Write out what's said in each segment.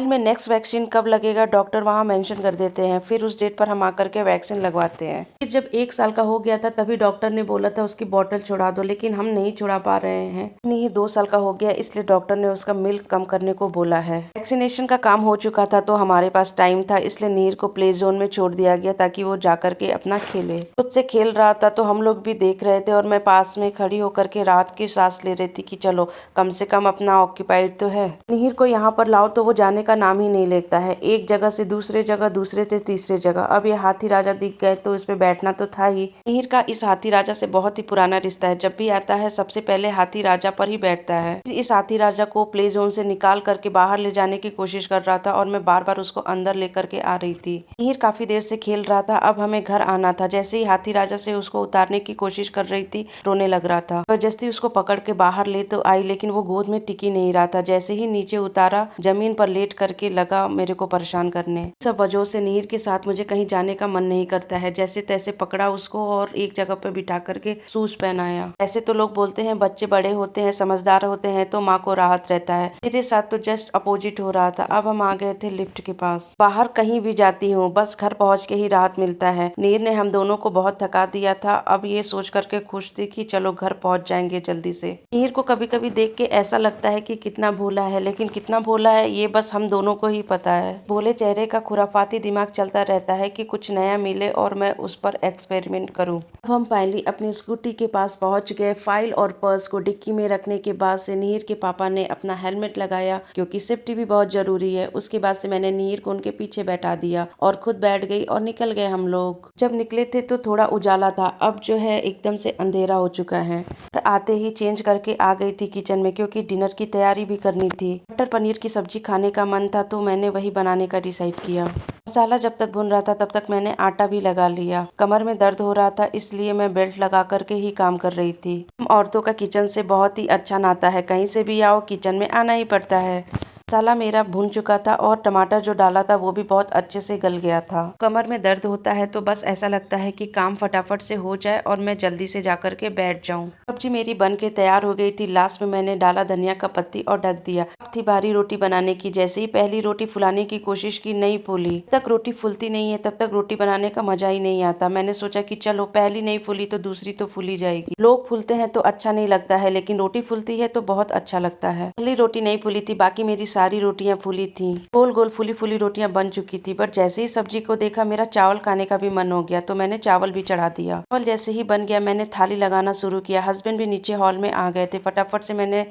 में next vaccine कब लगेगा डॉक्टर वहाँ मेंशन कर देते हैं, फिर उस डेट पर हम आकर के वैक्सीन लगवाते हैं। फिर जब 1 साल का हो गया था तभी डॉक्टर ने बोला था उसकी बॉटल छुड़ा दो, लेकिन हम नहीं छुड़ा पा रहे हैं। नहीं 2 साल का हो गया इसलिए डॉक्टर ने उसका मिल्क कम करने को बोला है। वैक्सीनेशन का काम हो चुका था तो हमारे पास टाइम था, इसलिए नीर को प्ले जोन में छोड़ दिया गया ताकि वो जाकर के अपना खेले। खुद से खेल रहा था तो हम लोग भी देख रहे थे और मैं पास में खड़ी होकर के रात की सांस ले रही थी कि चलो कम से कम अपना ऑक्यूपाइड तो है। नीर को यहाँ पर लाओ तो वो जाने का नाम ही नहीं लेता है। एक जगह से दूसरे जगह, दूसरे से तीसरे जगह। अब ये हाथी राजा दिख गए तो इस पे बैठना तो था ही। नीर का इस हाथी राजा से बहुत ही पुराना रिश्ता है। जब भी आता है सबसे पहले हाथी राजा पर ही बैठता है। फिर इस हाथी राजा को प्ले जोन से निकाल करके बाहर ले जाने की कोशिश कर रहा था और मैं बार बार उसको अंदर लेकर के आ रही थी। नीर काफी देर से खेल रहा था, अब हमें घर आना था। जैसे ही हाथी राजा से उसको उतारने की कोशिश कर रही थी रोने लग रहा था। जबरदस्ती उसको पकड़ के बाहर ले तो आई लेकिन वो गोद में टिकी नहीं रहा था। जैसे ही नीचे उतारा जमीन पर लेट करके लगा मेरे को परेशान करने। सब वजहों से नीर के साथ मुझे कहीं जाने का मन नहीं करता है। जैसे तैसे पकड़ा उसको और एक जगह पर बिठा करके शूज पहनाया। ऐसे तो लोग बोलते हैं बच्चे बड़े होते हैं, समझदार होते हैं तो माँ को राहत रहता है। मेरे साथ तो जस्ट अपोजिट हो रहा था। अब हम आ गए थे लिफ्ट के पास। बाहर कहीं भी जाती हूँ बस घर पहुँच के ही राहत मिलता है। नीर ने हम दोनों को बहुत थका दिया था। अब ये सोच करके खुश थी कि चलो घर पहुँच जाएंगे जल्दी से। नीर को कभी कभी देख के ऐसा लगता है कि कितना भोला है, लेकिन कितना भोला है ये बस हम दोनों को ही पता है। भोले चेहरे का खुराफाती दिमाग चलता रहता है कि कुछ नया मिले और मैं उस पर एक्सपेरिमेंट करूं। अब हम फाइनली अपनी स्कूटी के पास पहुंच गए। फाइल और पर्स को डिक्की में रखने के बाद से नीर के पापा ने अपना हेलमेट लगाया क्योंकि सेफ्टी भी बहुत जरूरी है। उसके बाद से मैंने नीर को उनके पीछे बैठा दिया और खुद बैठ गई और निकल गए हम लोग। जब निकले थे तो थोड़ा उजाला था, अब जो है एकदम से अंधेरा हो चुका है। आते ही चेंज करके आ गई थी किचन में क्योंकि डिनर की तैयारी भी करनी थी। मटर पनीर की सब्जी खाने का मन था तो मैंने वही बनाने का डिसाइड किया। मसाला जब तक भुन रहा था तब तक मैंने आटा भी लगा लिया। कमर में दर्द हो रहा था इसलिए मैं बेल्ट लगा करके ही काम कर रही थी। हम औरतों का किचन से बहुत ही अच्छा नाता है, कहीं से भी आओ किचन में आना ही पड़ता है। मसाला मेरा भुन चुका था और टमाटर जो डाला था वो भी बहुत अच्छे से गल गया था। कमर में दर्द होता है तो बस ऐसा लगता है कि काम फटाफट से हो जाए और मैं जल्दी से जाकर के बैठ जाऊं। सब्जी मेरी बन के तैयार हो गई थी। लास्ट में मैंने डाला धनिया का पत्ती और ढक दिया। अब थी बारी रोटी बनाने की। जैसे ही पहली रोटी फुलाने की कोशिश की नहीं फूली। जब तक रोटी फूलती नहीं है तब तक रोटी बनाने का मजा ही नहीं आता। मैंने सोचा कि चलो पहली नहीं फूली तो दूसरी तो फूली जाएगी। लोग फूलते हैं तो अच्छा नहीं लगता है लेकिन रोटी फूलती है तो बहुत अच्छा लगता है। पहली रोटी नहीं फूली थी, बाकी मेरी सारी रोटियां फूली थी। गोल गोल फूली फूली रोटियां बन चुकी थी। बट जैसे ही सब्जी को देखा मेरा चावल खाने का भी मन हो गया तो मैंने चावल भी चढ़ा दिया। चावल जैसे ही बन गया मैंने थाली लगाना शुरू किया। हस्बैंड भी नीचे हॉल में आ गए थे। फटाफट से मैंने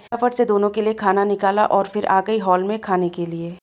दोनों के लिए खाना निकाला और फिर आ गई हॉल में खाने के लिए।